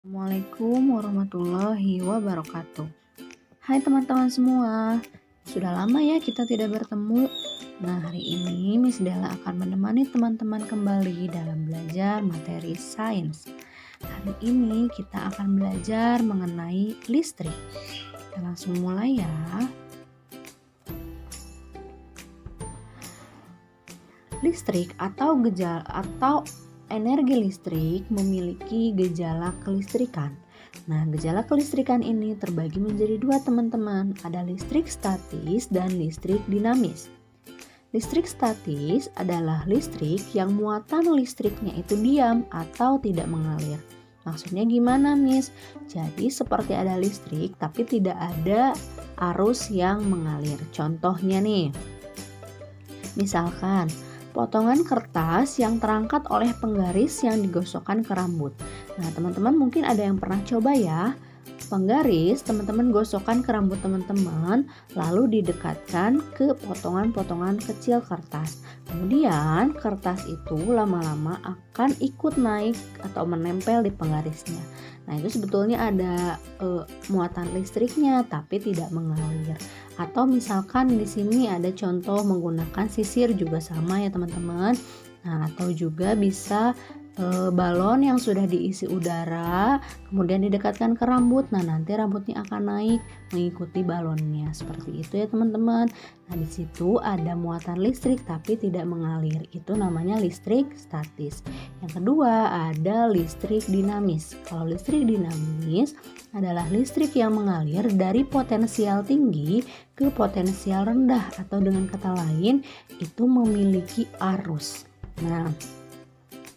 Assalamualaikum warahmatullahi wabarakatuh. Hai teman-teman semua, sudah lama ya kita tidak bertemu. Nah, hari ini Miss Della akan menemani teman-teman kembali dalam belajar materi sains. Hari ini kita akan belajar mengenai listrik. Kita langsung mulai ya. Listrik atau energi listrik memiliki gejala kelistrikan. Nah, gejala kelistrikan ini terbagi menjadi dua teman-teman. Ada listrik statis dan listrik dinamis. Listrik statis adalah listrik yang muatan listriknya itu diam atau tidak mengalir. Maksudnya gimana, Miss? Jadi seperti ada listrik tapi tidak ada arus yang mengalir. Contohnya nih, misalkan potongan kertas yang terangkat oleh penggaris yang digosokkan ke rambut. Nah, teman-teman mungkin ada yang pernah coba ya. Penggaris teman-teman gosokkan ke rambut teman-teman, lalu didekatkan ke potongan-potongan kecil kertas. Kemudian kertas itu lama-lama akan ikut naik atau menempel di penggarisnya. Nah, itu sebetulnya ada muatan listriknya tapi tidak mengalir. Atau misalkan di sini ada contoh menggunakan sisir juga sama ya teman-teman. Nah, atau juga bisa balon yang sudah diisi udara kemudian didekatkan ke rambut. Nah, nanti rambutnya akan naik mengikuti balonnya. Seperti itu ya teman-teman. Nah, di situ ada muatan listrik tapi tidak mengalir. Itu namanya listrik statis. Yang kedua ada listrik dinamis. Kalau listrik dinamis adalah listrik yang mengalir dari potensial tinggi ke potensial rendah, atau dengan kata lain itu memiliki arus. Nah,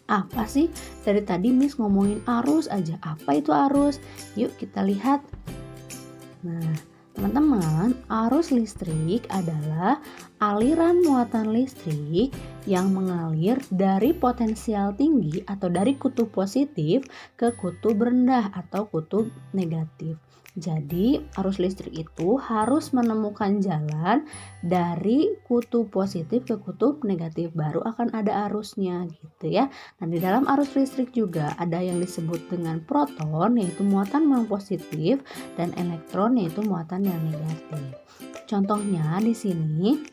apa sih? Dari tadi Miss ngomongin arus aja. Apa itu arus? Yuk kita lihat. Nah, teman-teman, arus listrik adalah aliran muatan listrik yang mengalir dari potensial tinggi atau dari kutub positif ke kutub rendah atau kutub negatif. Jadi arus listrik itu harus menemukan jalan dari kutub positif ke kutub negatif, baru akan ada arusnya gitu ya. Nah, di dalam arus listrik juga ada yang disebut dengan proton, yaitu muatan yang positif, dan elektron, yaitu muatan yang negatif. Contohnya di sini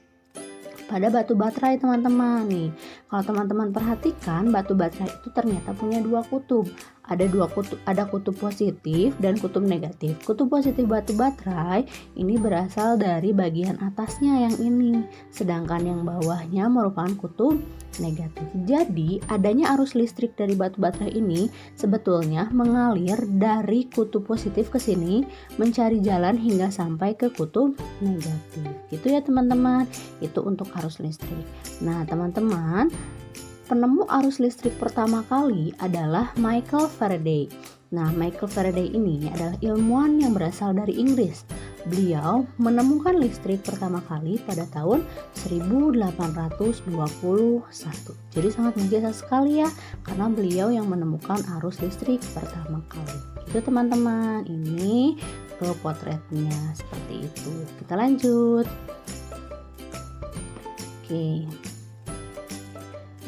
pada batu baterai teman-teman nih. Kalau teman-teman perhatikan, batu baterai itu ternyata punya dua kutub. Ada kutub positif dan kutub negatif. Kutub positif batu baterai ini berasal dari bagian atasnya yang ini, sedangkan yang bawahnya merupakan kutub negatif. Jadi, adanya arus listrik dari batu baterai ini sebetulnya mengalir dari kutub positif ke sini mencari jalan hingga sampai ke kutub negatif. Gitu ya teman-teman. Itu untuk arus listrik. Nah, teman-teman, penemu arus listrik pertama kali adalah Michael Faraday. Nah, Michael Faraday ini adalah ilmuwan yang berasal dari Inggris. Beliau menemukan listrik pertama kali pada tahun 1821. Jadi sangat biasa sekali ya, karena beliau yang menemukan arus listrik pertama kali. Itu teman-teman, ini potretnya seperti itu. Kita lanjut. Oke.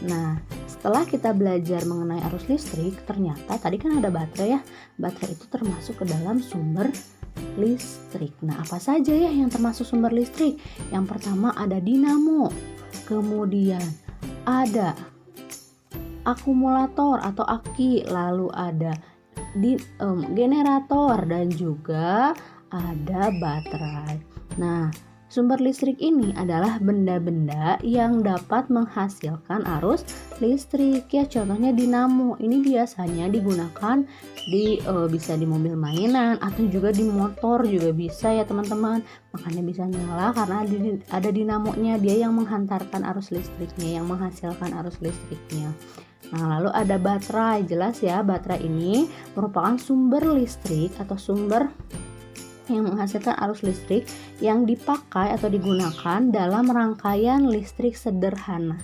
Nah, setelah kita belajar mengenai arus listrik, ternyata tadi kan ada baterai ya. Baterai itu termasuk ke dalam sumber listrik. Nah, apa saja ya yang termasuk sumber listrik? Yang pertama ada dinamo, kemudian ada akumulator atau aki, lalu ada generator, dan juga ada baterai. Nah, sumber listrik ini adalah benda-benda yang dapat menghasilkan arus listrik ya. Contohnya dinamo. Ini biasanya digunakan bisa di mobil mainan atau juga di motor juga bisa ya teman-teman. Makanya bisa nyala karena ada dinamonya, dia yang menghantarkan arus listriknya, yang menghasilkan arus listriknya. Nah, lalu ada baterai. Jelas ya, baterai ini merupakan sumber listrik atau sumber yang menghasilkan arus listrik yang dipakai atau digunakan dalam rangkaian listrik sederhana.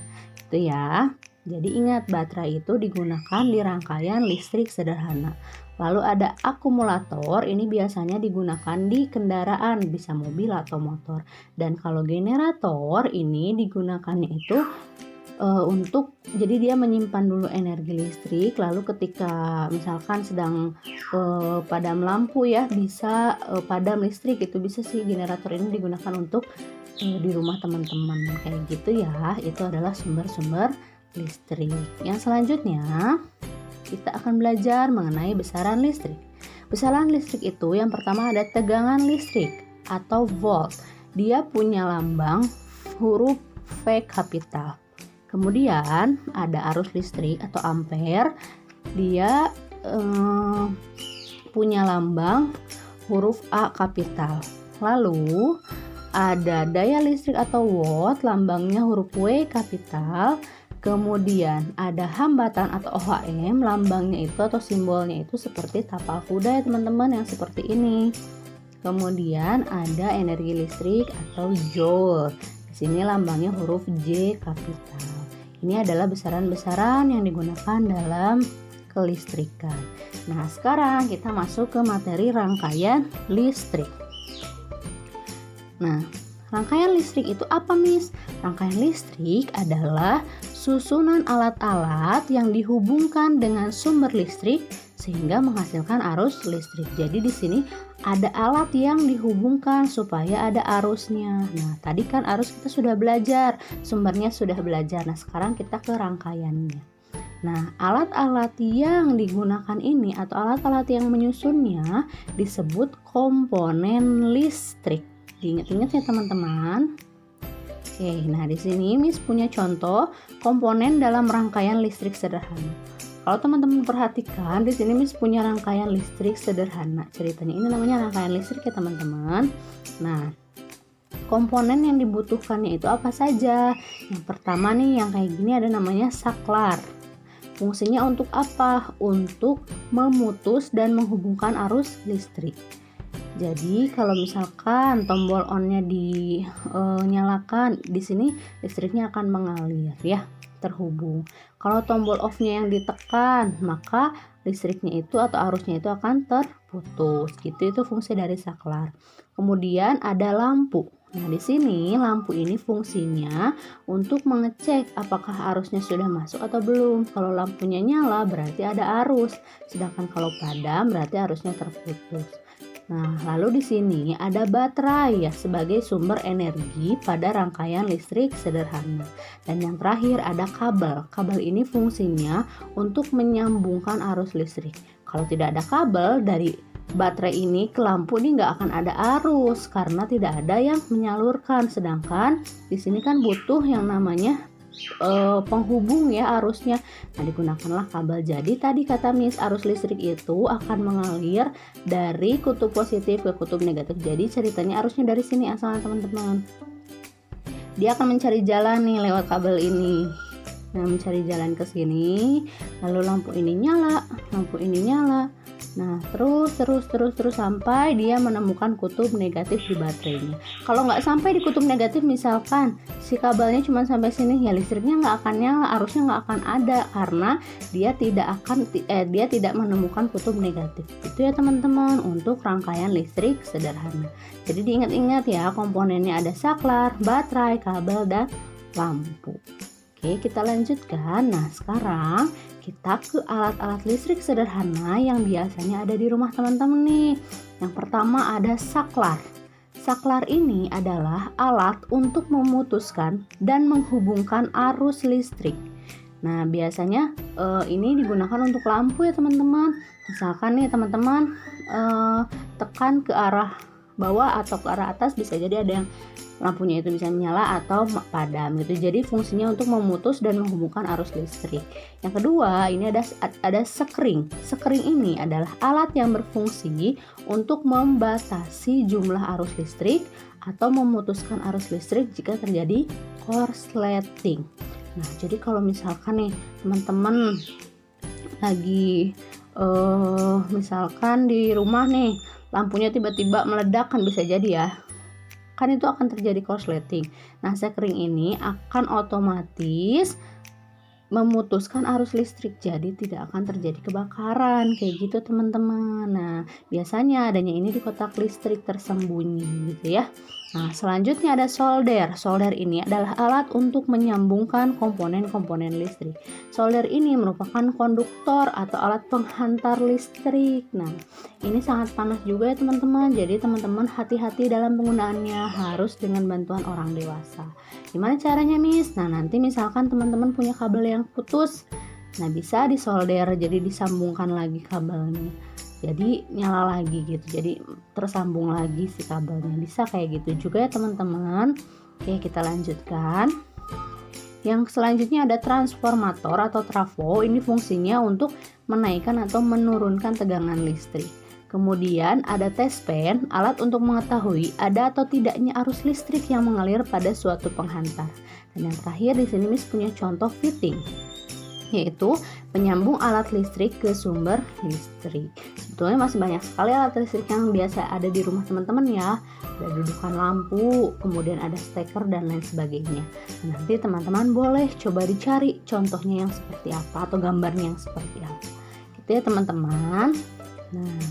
Itu ya. Jadi ingat, baterai itu digunakan di rangkaian listrik sederhana. Lalu ada akumulator, ini biasanya digunakan di kendaraan, bisa mobil atau motor. Dan kalau generator ini digunakannya itu jadi dia menyimpan dulu energi listrik, lalu ketika misalkan sedang padam lampu ya, bisa padam listrik, itu bisa sih generator ini digunakan untuk di rumah teman-teman kayak gitu ya. Itu adalah sumber-sumber listrik. Yang selanjutnya kita akan belajar mengenai besaran listrik. Besaran listrik itu yang pertama ada tegangan listrik atau volt. Dia punya lambang huruf V kapital. Kemudian ada arus listrik atau ampere. Dia punya lambang huruf A kapital. Lalu ada daya listrik atau watt, lambangnya huruf W kapital. Kemudian ada hambatan atau OHM, lambangnya itu atau simbolnya itu seperti tapal kuda ya teman-teman, yang seperti ini. Kemudian ada energi listrik atau joule. Di sini lambangnya huruf J kapital. Ini adalah besaran-besaran yang digunakan dalam kelistrikan. Nah, sekarang kita masuk ke materi rangkaian listrik. Nah, rangkaian listrik itu apa, Miss? Rangkaian listrik adalah susunan alat-alat yang dihubungkan dengan sumber listrik sehingga menghasilkan arus listrik. Jadi di sini ada alat yang dihubungkan supaya ada arusnya. Nah, tadi kan arus kita sudah belajar, sumbernya sudah belajar. Nah, sekarang kita ke rangkaiannya. Nah, alat-alat yang digunakan ini atau alat-alat yang menyusunnya disebut komponen listrik. Diingat-ingat ya teman-teman. Oke, nah di sini Miss punya contoh komponen dalam rangkaian listrik sederhana. Kalau teman-teman perhatikan, di sini Miss punya rangkaian listrik sederhana. Ceritanya ini namanya rangkaian listrik ya teman-teman. Nah, komponen yang dibutuhkannya itu apa saja? Yang pertama nih, yang kayak gini ada namanya saklar. Fungsinya untuk apa? Untuk memutus dan menghubungkan arus listrik. Jadi kalau misalkan tombol on-nya dinyalakan, di sini listriknya akan mengalir ya, terhubung. Kalau tombol off-nya yang ditekan, maka listriknya itu atau arusnya itu akan terputus. Gitu, itu fungsi dari saklar. Kemudian ada lampu. Nah, di sini lampu ini fungsinya untuk mengecek apakah arusnya sudah masuk atau belum. Kalau lampunya nyala berarti ada arus, sedangkan kalau padam berarti arusnya terputus. Nah, lalu di sini ada baterai ya sebagai sumber energi pada rangkaian listrik sederhana. Dan yang terakhir ada kabel. Kabel ini fungsinya untuk menyambungkan arus listrik. Kalau tidak ada kabel dari baterai ini ke lampu, ini nggak akan ada arus karena tidak ada yang menyalurkan. Sedangkan di sini kan butuh yang namanya penghubung ya arusnya. Nah, digunakanlah kabel. Jadi tadi kata Miss, arus listrik itu akan mengalir dari kutub positif ke kutub negatif. Jadi ceritanya arusnya dari sini asalnya teman-teman. Dia akan mencari jalan nih lewat kabel ini. Nah, mencari jalan ke sini, lalu lampu ini nyala, lampu ini nyala. Nah, terus sampai dia menemukan kutub negatif di baterainya. Kalau nggak sampai di kutub negatif, misalkan si kabelnya cuma sampai sini, ya listriknya nggak akan nyala, arusnya nggak akan ada karena dia tidak menemukan kutub negatif. Itu ya teman-teman untuk rangkaian listrik sederhana. Jadi diingat-ingat ya, komponennya ada saklar, baterai, kabel, dan lampu. Oke, kita lanjutkan. Nah, sekarang kita ke alat-alat listrik sederhana yang biasanya ada di rumah teman-teman nih. Yang pertama ada saklar. Saklar ini adalah alat untuk memutuskan dan menghubungkan arus listrik. Nah, biasanya ini digunakan untuk lampu ya teman-teman. Misalkan nih teman-teman tekan ke arah bawah atau ke arah atas, bisa jadi ada yang lampunya itu bisa menyala atau padam gitu. Jadi fungsinya untuk memutus dan menghubungkan arus listrik. Yang kedua, ini ada sekring. Sekring ini adalah alat yang berfungsi untuk membatasi jumlah arus listrik atau memutuskan arus listrik jika terjadi korsleting. Nah, jadi kalau misalkan nih teman-teman lagi misalkan di rumah nih lampunya tiba-tiba meledak, kan bisa jadi ya, kan itu akan terjadi korsleting. Nah, sekring ini akan otomatis memutuskan arus listrik, jadi tidak akan terjadi kebakaran, kayak gitu teman-teman. Nah, biasanya adanya ini di kotak listrik tersembunyi gitu ya. Nah, selanjutnya ada solder. Solder ini adalah alat untuk menyambungkan komponen-komponen listrik. Solder ini merupakan konduktor atau alat penghantar listrik. Nah, ini sangat panas juga ya teman-teman. Jadi teman-teman hati-hati dalam penggunaannya, harus dengan bantuan orang dewasa. Gimana caranya, Miss? Nah, nanti misalkan teman-teman punya kabel yang putus, nah bisa disolder, jadi disambungkan lagi kabelnya, jadi nyala lagi gitu, jadi tersambung lagi si kabelnya, bisa kayak gitu juga ya teman-teman. Oke, kita lanjutkan. Yang selanjutnya ada transformator atau trafo. Ini fungsinya untuk menaikkan atau menurunkan tegangan listrik. Kemudian ada tespen, alat untuk mengetahui ada atau tidaknya arus listrik yang mengalir pada suatu penghantar. Dan yang terakhir di sini Miss punya contoh fitting, yaitu penyambung alat listrik ke sumber listrik. Sebetulnya masih banyak sekali alat listrik yang biasa ada di rumah teman-teman ya. Ada dudukan lampu, kemudian ada steker dan lain sebagainya. Nah, nanti teman-teman boleh coba dicari contohnya yang seperti apa atau gambarnya yang seperti apa. Gitu ya teman-teman. Nah,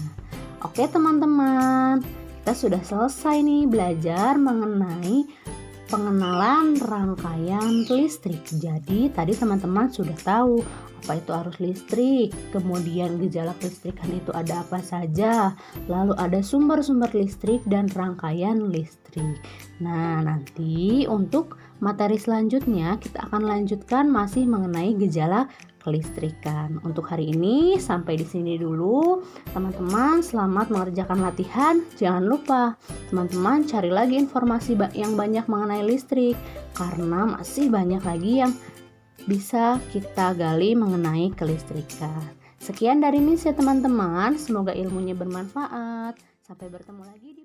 oke teman-teman, kita sudah selesai nih belajar mengenai pengenalan rangkaian listrik. Jadi tadi teman-teman sudah tahu apa itu arus listrik, kemudian gejala kelistrikan itu ada apa saja, lalu ada sumber-sumber listrik dan rangkaian listrik. Nah, nanti untuk materi selanjutnya kita akan lanjutkan masih mengenai gejala kelistrikan. Untuk hari ini sampai di sini dulu. Teman-teman, selamat mengerjakan latihan. Jangan lupa teman-teman cari lagi informasi yang banyak mengenai listrik, karena masih banyak lagi yang bisa kita gali mengenai kelistrikan. Sekian dari Miss ya teman-teman. Semoga ilmunya bermanfaat. Sampai bertemu lagi di